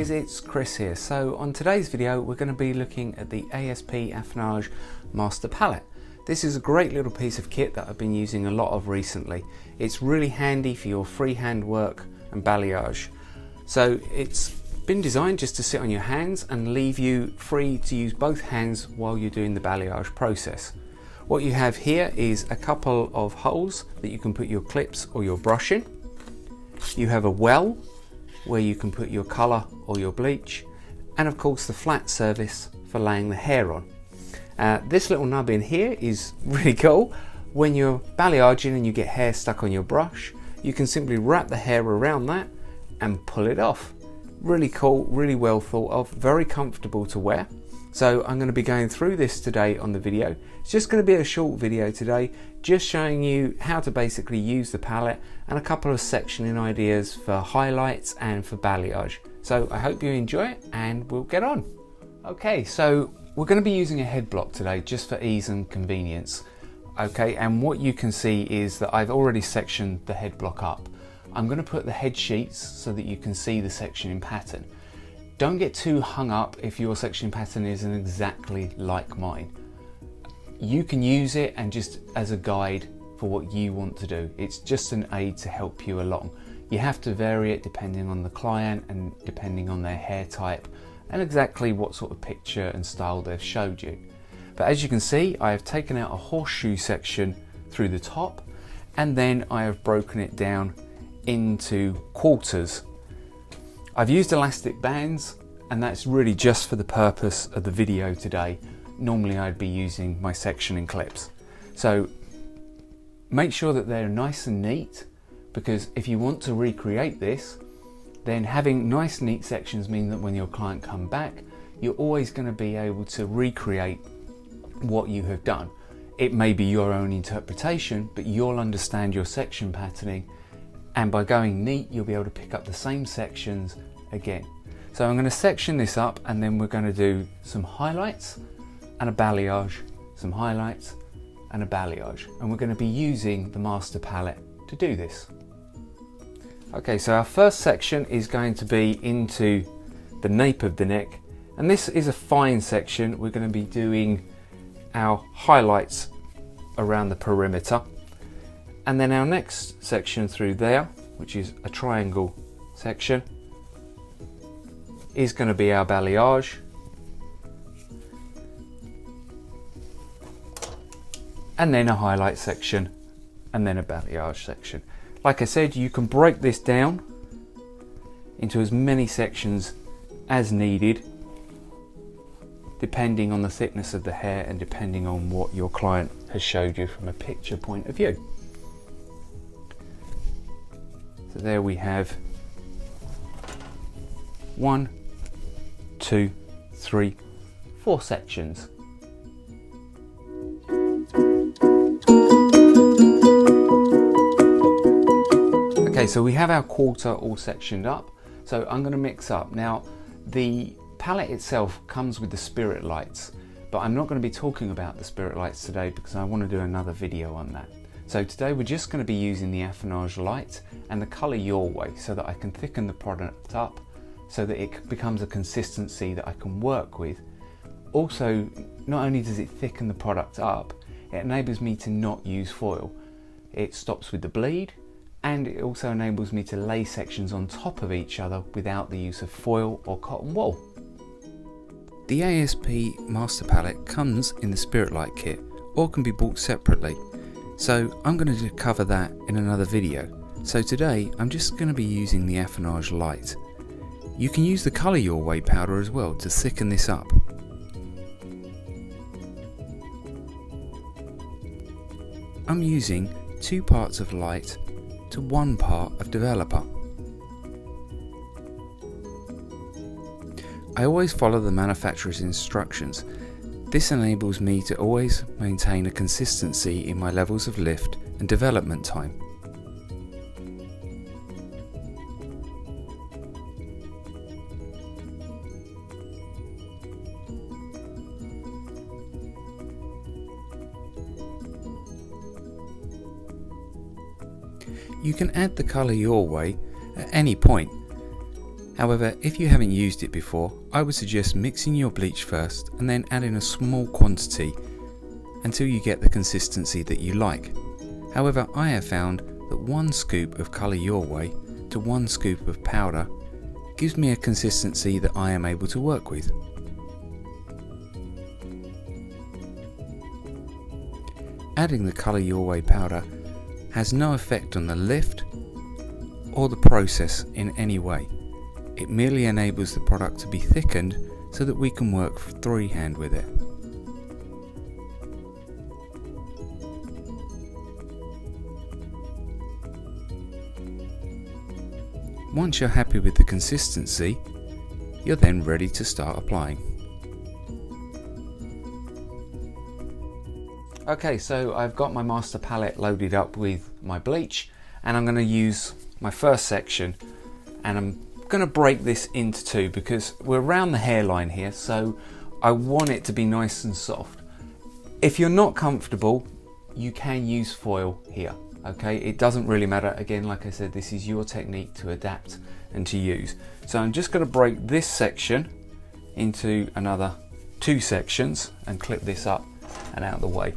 guys, it's Chris here. So on today's video we're going to be looking at the ASP Master Palette. This is a great little piece of kit that I've been using a lot of recently. It's really handy for your freehand work and balayage. So it's been designed just to sit on your hands and leave you free to use both hands while you're doing the balayage process. What you have here is a couple of holes that you can put your clips or your brush in. You have a well where you can put your colour or your bleach, and of course the flat surface for laying the hair on. This little nub in here is really cool. When you're balayaging and you get hair stuck on your brush, you can simply wrap the hair around that and pull it off. Really cool, really well thought of, very comfortable to wear. So I'm going to be going through this today on the video. It's just going to be a short video today, just showing you how to basically use the palette and a couple of sectioning ideas for highlights and for balayage. So I hope you enjoy it and we'll get on. Okay, so we're going to be using a head block today just for ease and convenience. Okay, and what you can see is that I've already sectioned the head block up. I'm going to put the head sheets so that you can see the sectioning pattern. Don't get too hung up if your sectioning pattern isn't exactly like mine. You can use it and just as a guide for what you want to do. It's just an aid to help you along. You have to vary it depending on the client and depending on their hair type and exactly what sort of picture and style they've showed you. But as you can see, I have taken out a horseshoe section through the top, and then I have broken it down into quarters. I've used elastic bands, and that's really just for the purpose of the video today. Normally I'd be using my sectioning clips. So make sure that they're nice and neat, because if you want to recreate this, then having nice neat sections mean that when your client come back, you're always going to be able to recreate what you have done. It may be your own interpretation, but you'll understand your section patterning, and by going neat you'll be able to pick up the same sections again. So I'm going to section this up, and then we're going to do some highlights and a balayage, some highlights and a balayage, and we're going to be using the Master Palette to do this. Okay, so our first section is going to be into the nape of the neck, and this is a fine section. We're going to be doing our highlights around the perimeter, and then our next section through there, which is a triangle section, is going to be our balayage, and then a highlight section, and then a balayage section. Like I said, you can break this down into as many sections as needed, depending on the thickness of the hair and depending on what your client has showed you from a picture point of view. So there we have 1, 2, 3, 4 sections. Okay, so we have our quarter all sectioned up. So I'm going to mix up. Now, the palette itself comes with the spirit lights, but I'm not going to be talking about the spirit lights today because I want to do another video on that. So today we're just going to be using the affinage light and the colour your way so that I can thicken the product up so that it becomes a consistency that I can work with. Also, not only does it thicken the product up, it enables me to not use foil. It stops with the bleed, and it also enables me to lay sections on top of each other without the use of foil or cotton wool. The ASP Master Palette comes in the Spirit Light kit or can be bought separately, so I'm going to cover that in another video. So today I'm just going to be using the affinage light. You can use the colour your way powder as well to thicken this up. I'm using 2 parts of light to 1 part of developer. I always follow the manufacturer's instructions. This enables me to always maintain a consistency in my levels of lift and development time. You can add the colour your way at any point, However, if you haven't used it before, I would suggest mixing your bleach first and then adding a small quantity until you get the consistency that you like. However, I have found that 1 scoop of Colour Your Way to 1 scoop of powder gives me a consistency that I am able to work with. Adding the Colour Your Way powder has no effect on the lift or the process in any way. It merely enables the product to be thickened so that we can work freehand with it. Once you're happy with the consistency, you're then ready to start applying. Okay, so I've got my master palette loaded up with my bleach, and I'm going to use my first section, and I'm going to break this into 2 because we're around the hairline here, so I want it to be nice and soft. If you're not comfortable, you can use foil here. Okay, it doesn't really matter. Again, like I said, this is your technique to adapt and to use. So I'm just going to break this section into another 2 sections and clip this up and out of the way.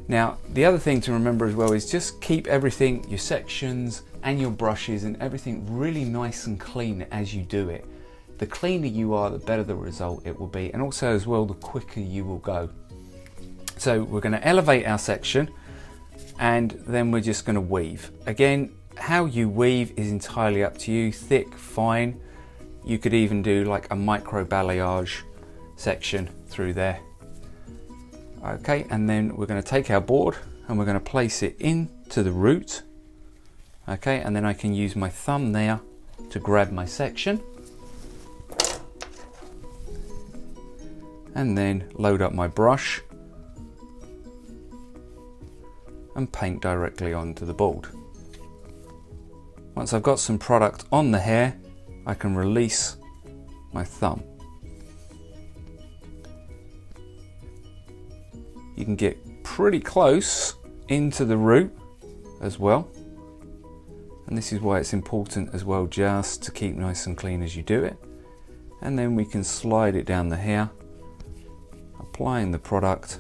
Now, the other thing to remember as well is just keep everything, your sections and your brushes and everything really nice and clean as you do it. The cleaner you are, the better the result it will be, and also as well, the quicker you will go. So we're going to elevate our section, and then we're just going to weave. Again, how you weave is entirely up to you, thick, fine. You could even do like a micro balayage section through there. Okay, and then we're going to take our board and we're going to place it into the root. Okay, and then I can use my thumb there to grab my section. And then load up my brush and paint directly onto the board. Once I've got some product on the hair, I can release my thumb. You can get pretty close into the root as well, and this is why it's important as well just to keep nice and clean as you do it. And then we can slide it down the hair, applying the product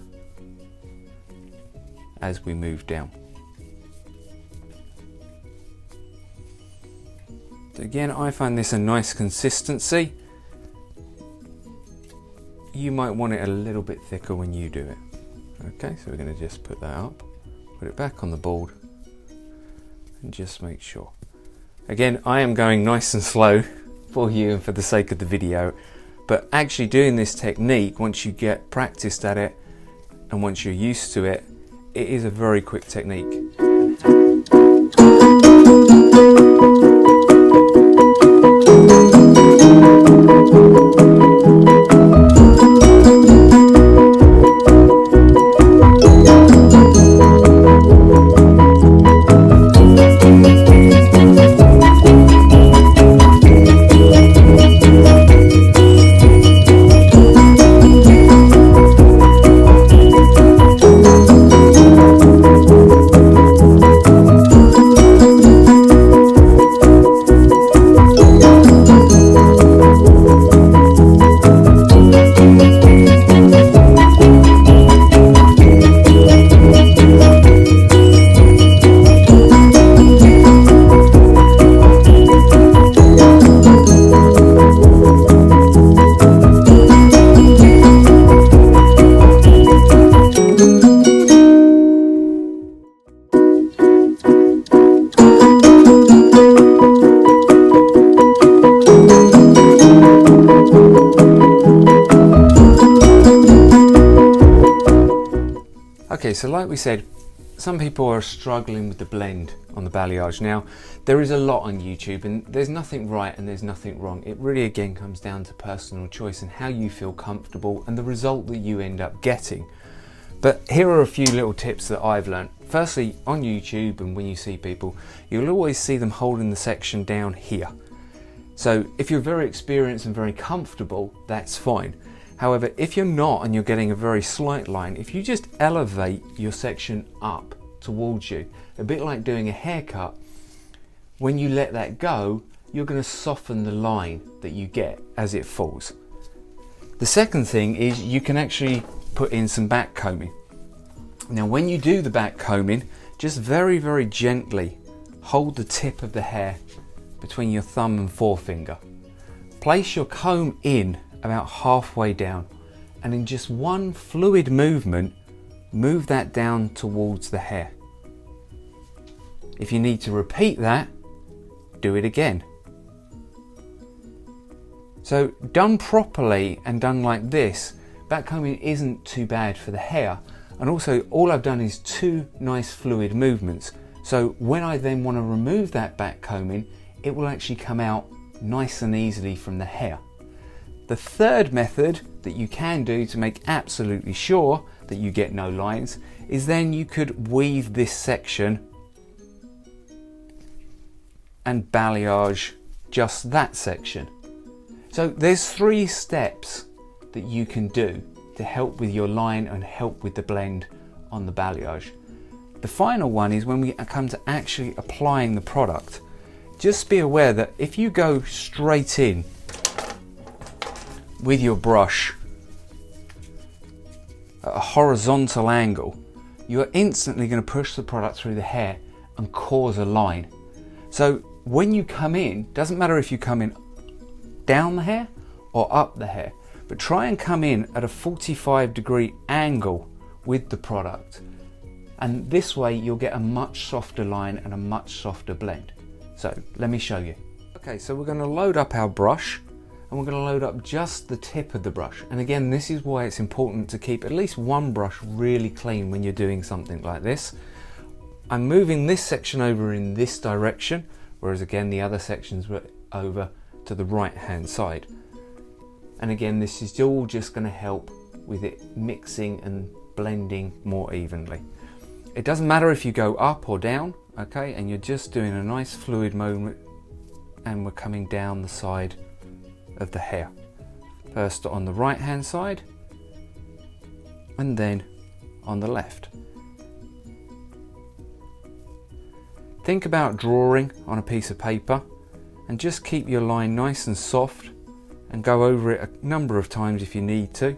as we move down. So again, I find this a nice consistency. You might want it a little bit thicker when you do it. Okay, so we're going to just put that up, put it back on the board, and just make sure. Again, I am going nice and slow for you and for the sake of the video, but actually doing this technique, once you get practiced at it and once you're used to it, it is a very quick technique. Okay, so like we said, some people are struggling with the blend on the balayage. Now, there is a lot on YouTube and there's nothing right and there's nothing wrong. It really again comes down to personal choice and how you feel comfortable and the result that you end up getting. But here are a few little tips that I've learned. Firstly, on YouTube and when you see people, you'll always see them holding the section down here. So if you're very experienced and very comfortable, that's fine. However, if you're not and you're getting a very slight line, if you just elevate your section up towards you, a bit like doing a haircut, when you let that go, you're going to soften the line that you get as it falls. The second thing is you can actually put in some back combing. Now when you do the back combing, just very, very gently hold the tip of the hair between your thumb and forefinger. Place your comb in about halfway down, and in just one fluid movement, move that down towards the hair. If you need to repeat that, do it again. So done properly and done like this, back combing isn't too bad for the hair. And also all I've done is 2 nice fluid movements. So when I then want to remove that back combing, it will actually come out nice and easily from the hair. The third method that you can do to make absolutely sure that you get no lines is then you could weave this section and balayage just that section. So there's 3 steps that you can do to help with your line and help with the blend on the balayage. The final one is when we come to actually applying the product. Just be aware that if you go straight in with your brush at a horizontal angle, you are instantly going to push the product through the hair and cause a line. So when you come in, doesn't matter if you come in down the hair or up the hair, but try and come in at a 45-degree angle with the product, and this way you'll get a much softer line and a much softer blend. So let me show you. Okay, so we're going to load up our brush, and we're going to load up just the tip of the brush. And again, this is why it's important to keep at least one brush really clean when you're doing something like this. I'm moving this section over in this direction, whereas again the other sections were over to the right hand side. And again, this is all just going to help with it mixing and blending more evenly. It doesn't matter if you go up or down, okay, and you're just doing a nice fluid movement, and we're coming down the side of the hair. First on the right hand side and then on the left. Think about drawing on a piece of paper and just keep your line nice and soft and go over it a number of times if you need to.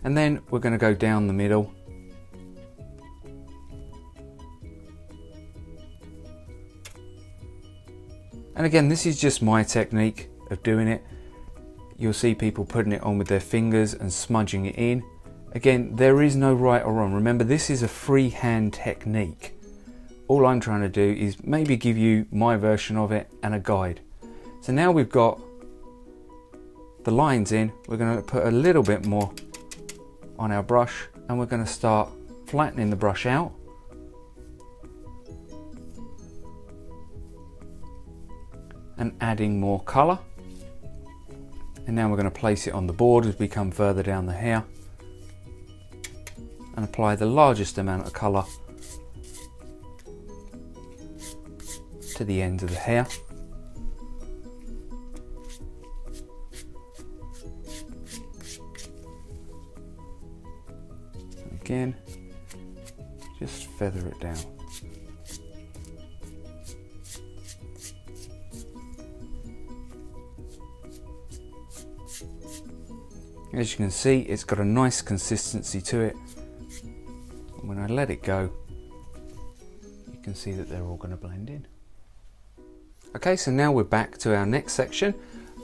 And then we're going to go down the middle . And again, this is just my technique of doing it. You'll see people putting it on with their fingers and smudging it in. Again, there is no right or wrong. Remember, this is a freehand technique. All I'm trying to do is maybe give you my version of it and a guide. So now we've got the lines in, we're going to put a little bit more on our brush, and we're going to start flattening the brush out. And adding more colour. And now we're going to place it on the board as we come further down the hair and apply the largest amount of colour to the ends of the hair. And again, just feather it down. As you can see, it's got a nice consistency to it. And when I let it go, you can see that they're all going to blend in. Okay, so now we're back to our next section,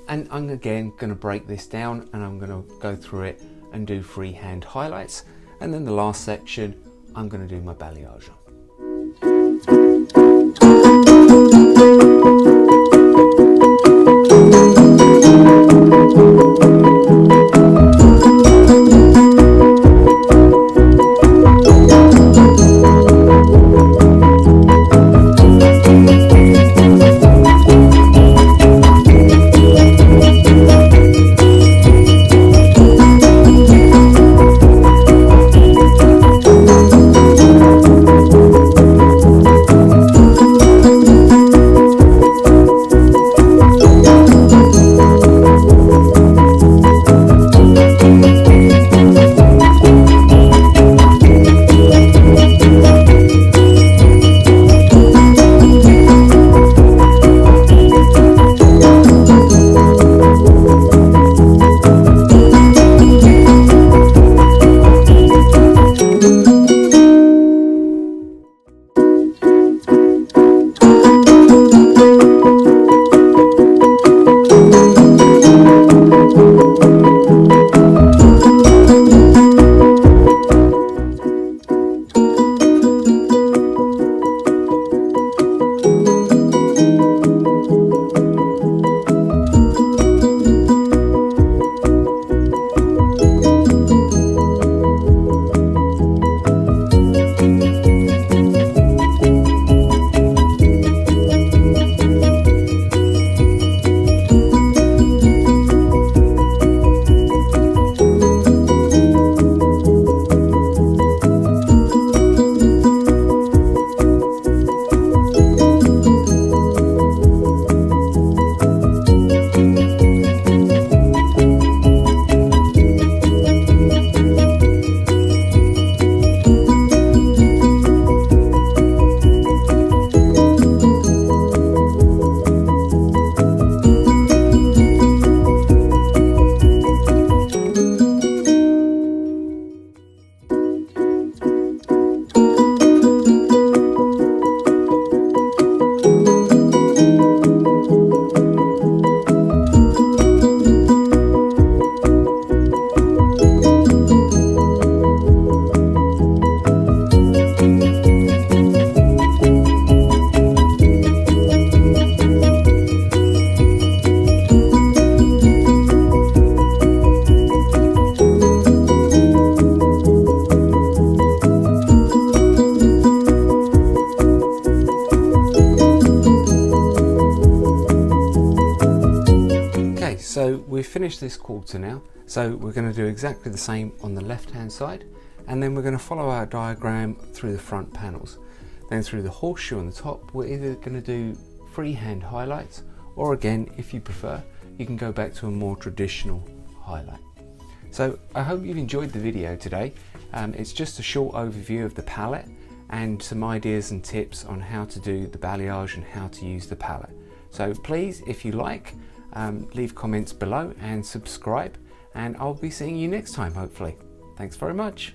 and I'm again going to break this down and I'm going to go through it and do freehand highlights. And then the last section, I'm going to do my balayage. we've finished this quarter now, so we're going to do exactly the same on the left hand side, and then we're going to follow our diagram through the front panels. Then through the horseshoe on the top, we're either going to do freehand highlights, or again, if you prefer, you can go back to a more traditional highlight. So I hope you've enjoyed the video today. It's just a short overview of the palette and some ideas and tips on how to do the balayage and how to use the palette. So please, if you like, leave comments below and subscribe, and I'll be seeing you next time, hopefully. Thanks very much.